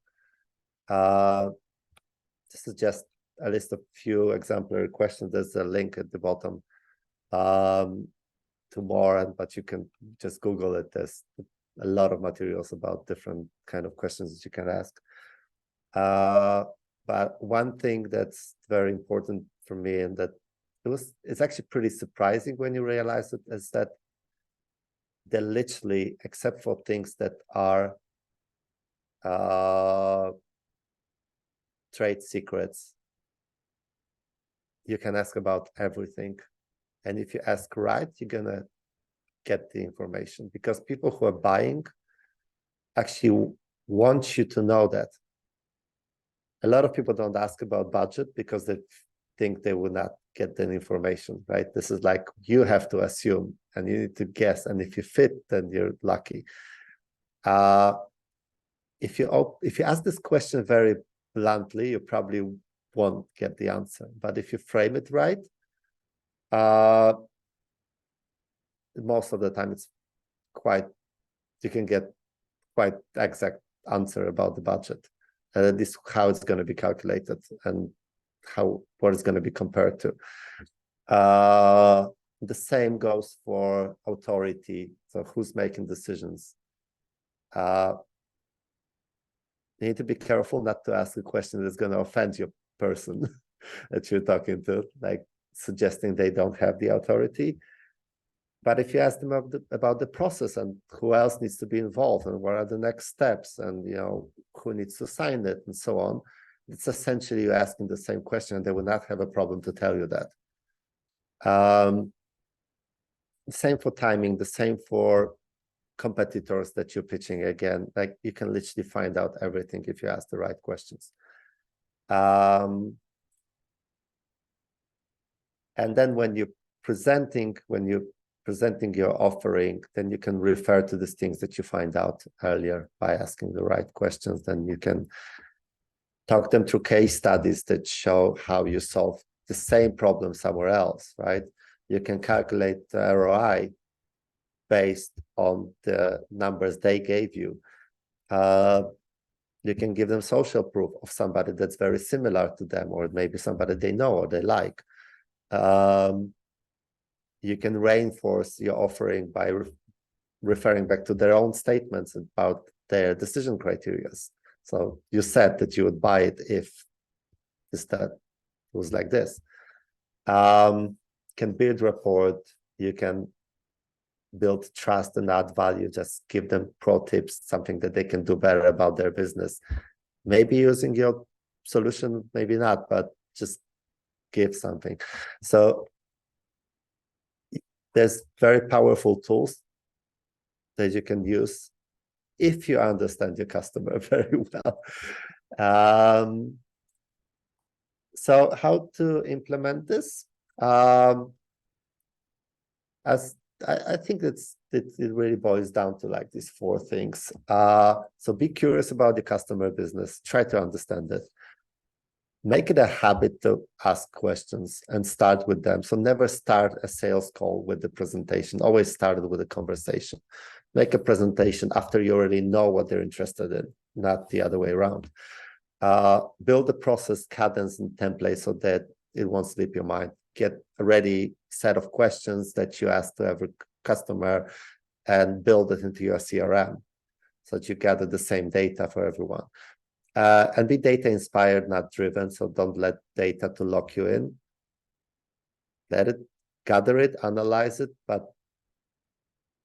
This is just a list of few exemplary questions. There's a link at the bottom to more, but you can just Google it. There's a lot of materials about different kind of questions that you can ask. But one thing that's very important for me, and that it's actually pretty surprising when you realize it, is that they're literally, except for things that are trade secrets, you can ask about everything. And if you ask right, you're gonna get the information, because people who are buying actually want you to know that. A lot of people don't ask about budget because they think they will not get the information, right? This is like, you have to assume and you need to guess, and if you fit, then you're lucky. If you ask this question very bluntly, you probably won't get the answer. But if you frame it right, most of the time you can get quite exact answer about the budget, and this how it's going to be calculated and what it's going to be compared to. The same goes for authority. So who's making decisions? You need to be careful not to ask a question that's going to offend your person that you're talking to, like suggesting they don't have the authority. But if you ask them about the process and who else needs to be involved and what are the next steps and who needs to sign it and so on, it's essentially you asking the same question, and they will not have a problem to tell you that. The same for timing, the same for competitors that you're pitching. Again, like you can literally find out everything if you ask the right questions. And then when you're presenting your offering, then you can refer to these things that you find out earlier by asking the right questions. Then you can talk them through case studies that show how you solve the same problem somewhere else, right? You can calculate the ROI based on the numbers they gave you. You can give them social proof of somebody that's very similar to them, or maybe somebody they know or they like. You can reinforce your offering by referring back to their own statements about their decision criteria. So you said that you would buy it if that was like this. Can build rapport. You can build trust and add value. Just give them pro tips, something that they can do better about their business. Maybe using your solution, maybe not, but just give something. So there's very powerful tools that you can use if you understand your customer very well. So how to implement this? As I think it really boils down to like these 4 things. So be curious about the customer business, try to understand it. Make it a habit to ask questions and start with them. So never start a sales call with the presentation, always start it with a conversation. Make a presentation after you already know what they're interested in, not the other way around. Build a process, cadence, and template so that it won't slip your mind. Get a ready set of questions that you ask to every customer and build it into your CRM so that you gather the same data for everyone. And be data inspired, not driven. So don't let data to lock you in. Let it, gather it, analyze it, but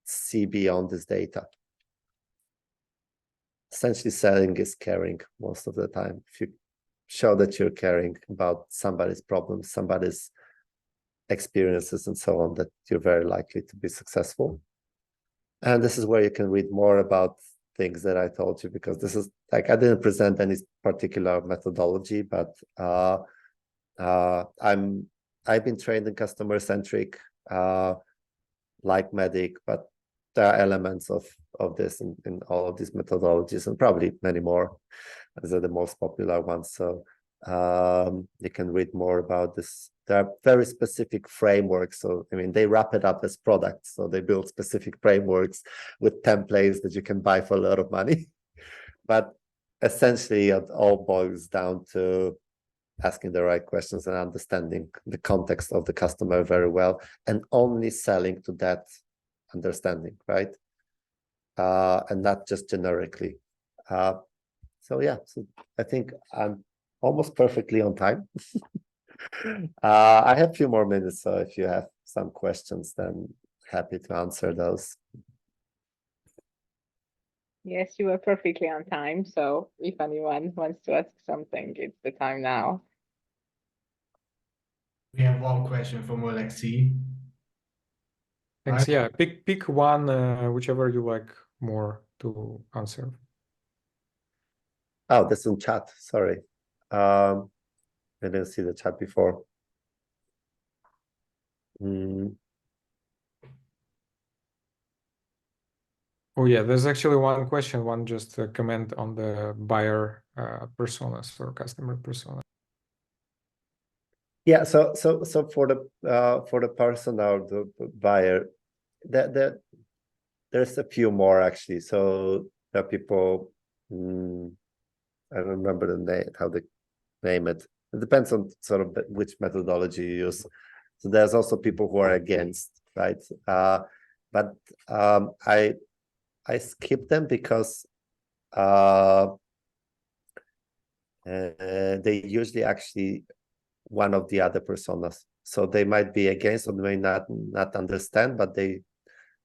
see beyond this data. Essentially, selling is caring most of the time. If you show that you're caring about somebody's problems, somebody's experiences, and so on, that you're very likely to be successful. And this is where you can read more about things that I told you, because this is like, I didn't present any particular methodology, but I've been trained in customer centric, like Medic, but there are elements of this in all of these methodologies, and probably many more. These are the most popular ones. So you can read more about this. There are very specific frameworks. So, I mean, they wrap it up as products. So they build specific frameworks with templates that you can buy for a lot of money. But essentially, it all boils down to asking the right questions and understanding the context of the customer very well, and only selling to that understanding, right? And not just generically. So yeah, so I think I'm almost perfectly on time. I have a few more minutes, so if you have some questions, then happy to answer those. Yes, you were perfectly on time. So if anyone wants to ask something, it's the time now. We have one question from Alexei. Thanks. Right? Yeah, pick one, whichever you like more to answer. Oh, that's in chat. Sorry. I didn't see the chat before. Oh yeah, there's actually one question, one just a comment on the buyer personas or customer persona. Yeah, so for the person or the buyer, there's a few more actually. So there are people, I don't remember the name, how they name it. It depends on sort of which methodology you use. So there's also people who are against, right? But I skip them because they usually actually one of the other personas. So they might be against, or they may not understand, but they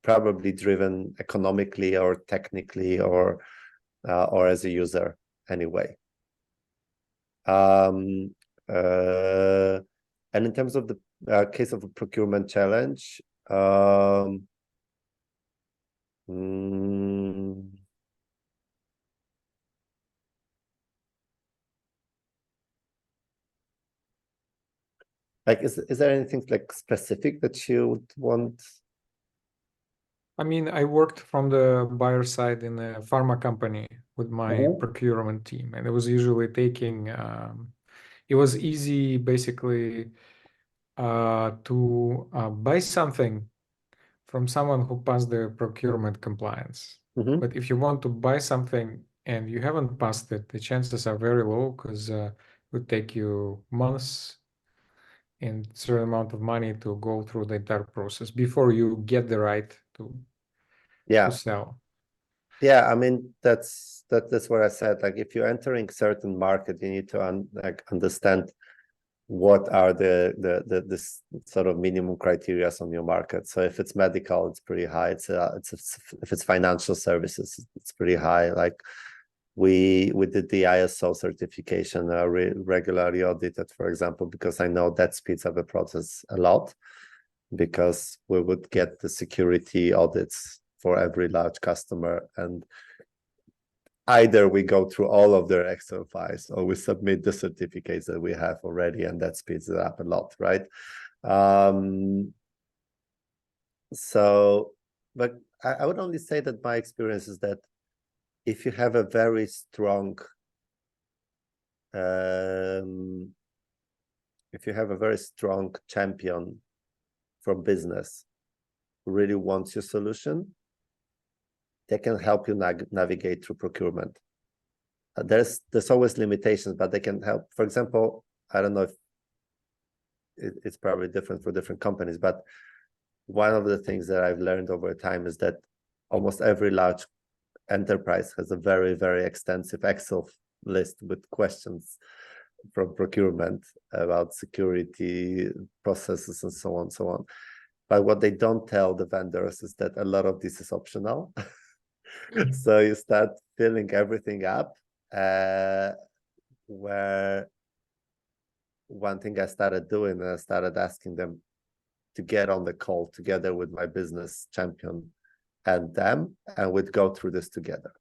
probably driven economically or technically or as a user anyway. And in terms of the case of a procurement challenge, like, is there anything like specific that you would want? I mean, I worked from the buyer side in a pharma company with my procurement team, and it was usually taking, it was easy basically to buy something from someone who passed the procurement compliance. But if you want to buy something and you haven't passed it, the chances are very low, because it would take you months and a certain amount of money to go through the entire process before you get the right to sell. Yeah, I mean, that's what I said. Like, if you're entering certain market, you need to understand what are the sort of minimum criteria on your market. So if it's medical, it's pretty high. If it's financial services, it's pretty high. Like we did the ISO certification, regularly audited, for example, because I know that speeds up the process a lot, because we would get the security audits for every large customer, and either we go through all of their Excel files or we submit the certificates that we have already, and that speeds it up a lot, right? So, but I would only say that my experience is that if you have a very strong champion from business who really wants your solution, they can help you navigate through procurement. There's always limitations, but they can help. For example, I don't know if it's probably different for different companies, but one of the things that I've learned over time is that almost every large enterprise has a very, very extensive Excel list with questions from procurement about security processes and so on, so on. But what they don't tell the vendors is that a lot of this is optional. So you start filling everything up, where one thing I started doing, I started asking them to get on the call together with my business champion and them, and we'd go through this together.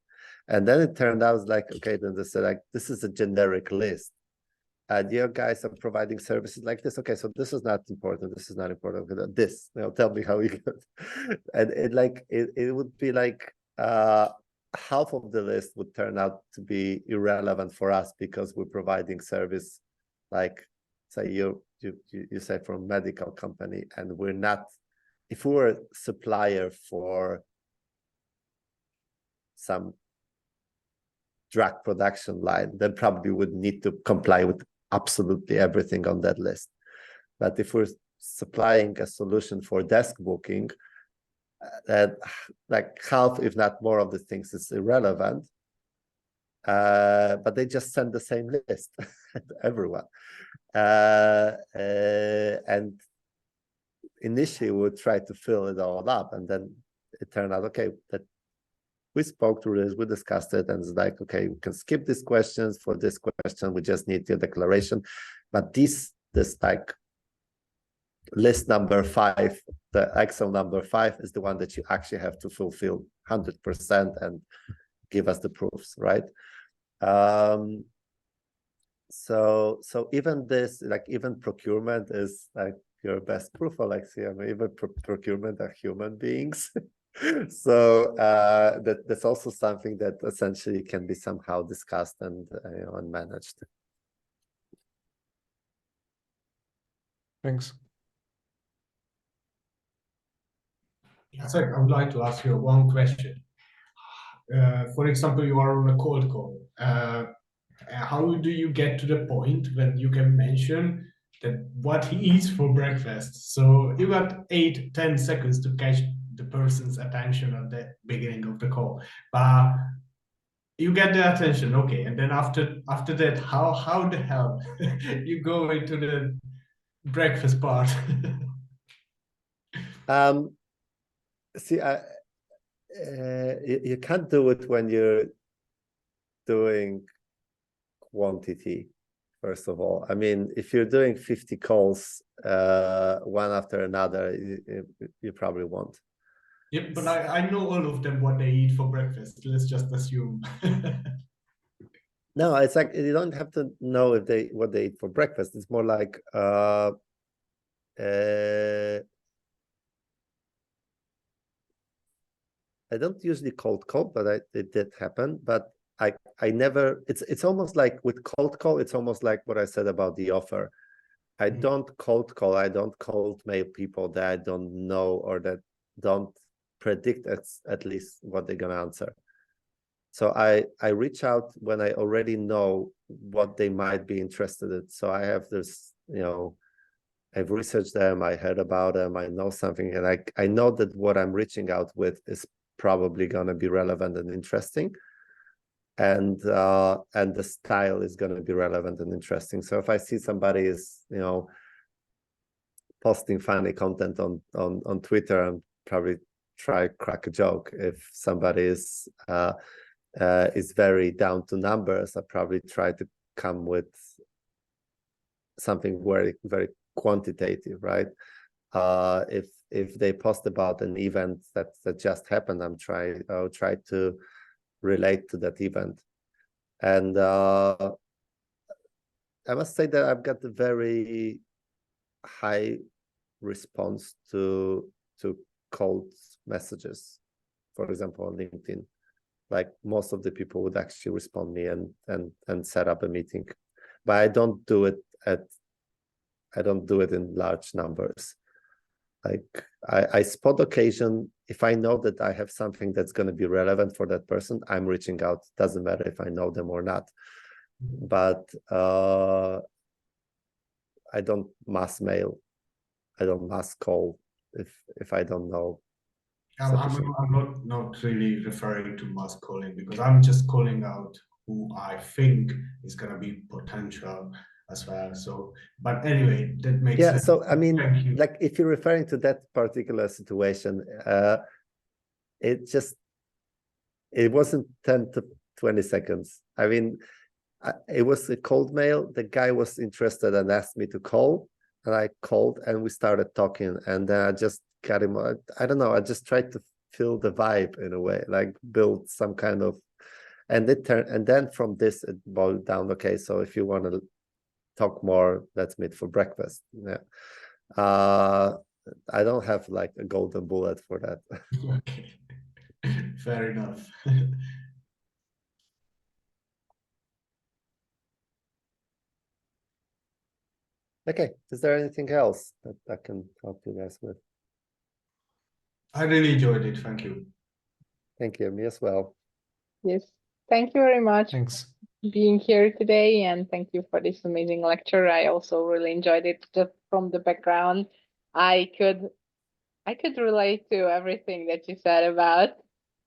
And then it turned out like, okay, then they said like, this is a generic list. And you guys are providing services like this. Okay, so this is not important. This is not important. This, tell me how you get. And it would be like half of the list would turn out to be irrelevant for us because we're providing service, like say you say from a medical company, and we're not. If we were a supplier for some drug production line, then probably would need to comply with absolutely everything on that list. But if we're supplying a solution for desk booking, like half, if not more of the things is irrelevant, but they just send the same list to everyone. And initially we would try to fill it all up, and then it turned out, okay, that we spoke through this, we discussed it, and it's like, okay, we can skip these questions. For this question, we just need your declaration. But this like list number 5, the Excel number 5 is the one that you actually have to fulfill 100% and give us the proofs, right? So even this, like even procurement is like your best proof, Alexia. I mean, even procurement are human beings. So that's also something that essentially can be somehow discussed and and managed. Thanks. Jacek, I would like to ask you one question. For example, you are on a cold call. How do you get to the point when you can mention that what he eats for breakfast? So you got 8-10 seconds to catch the person's attention at the beginning of the call, but you get the attention, okay, and then after that, how the hell you go into the breakfast part? See, you can't do it when you're doing quantity. First of all, I mean, if you're doing 50 calls one after another, you probably won't. Yep, but I know all of them what they eat for breakfast. Let's just assume. No, it's like you don't have to know if what they eat for breakfast. It's more like I don't usually cold call, but it did happen. But I never. It's almost like with cold call. It's almost like what I said about the offer. I don't cold call. I don't cold mail people that I don't know or that don't predict at least what they're gonna answer. So I reach out when I already know what they might be interested in. So I have this, I've researched them, I heard about them, I know something, and I know that what I'm reaching out with is probably gonna be relevant and interesting. And the style is gonna be relevant and interesting. So if I see somebody is, posting funny content on Twitter, I'm probably try crack a joke. If somebody is very down to numbers, I probably try to come with something very, very quantitative, right? If they post about an event that just happened, I'll try to relate to that event. And I must say that I've got a very high response to cold messages, for example, on LinkedIn. Like most of the people would actually respond me and set up a meeting, but I don't do it in large numbers. Like I spot occasion, if I know that I have something that's going to be relevant for that person, I'm reaching out. Doesn't matter if I know them or not. But I don't mass mail. I don't mass call if I don't know. I'm not really referring to mass calling, because I'm just calling out who I think is going to be potential as well. So, but anyway, that makes sense. So I mean, like if you're referring to that particular situation, it wasn't 10 to 20 seconds. I mean, it was a cold mail. The guy was interested and asked me to call, and I called and we started talking, and then I just got him. I don't know. I just tried to feel the vibe in a way, like build some kind of, and then from this it boiled down. Okay, so if you want to talk more, let's meet for breakfast. Yeah. I don't have like a golden bullet for that. Okay, fair enough. Okay, is there anything else that I can help you guys with? I really enjoyed it. Thank you. Thank you. Me as well. Yes, thank you very much Thanks. for being here today, and thank you for this amazing lecture. I also really enjoyed it. Just from the background, I could relate to everything that you said about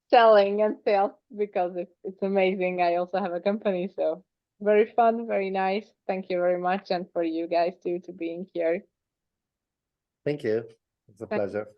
selling and sales, because it's amazing. I also have a company, so very fun, very nice. Thank you very much, and for you guys too to being here. Thank you. It's a pleasure.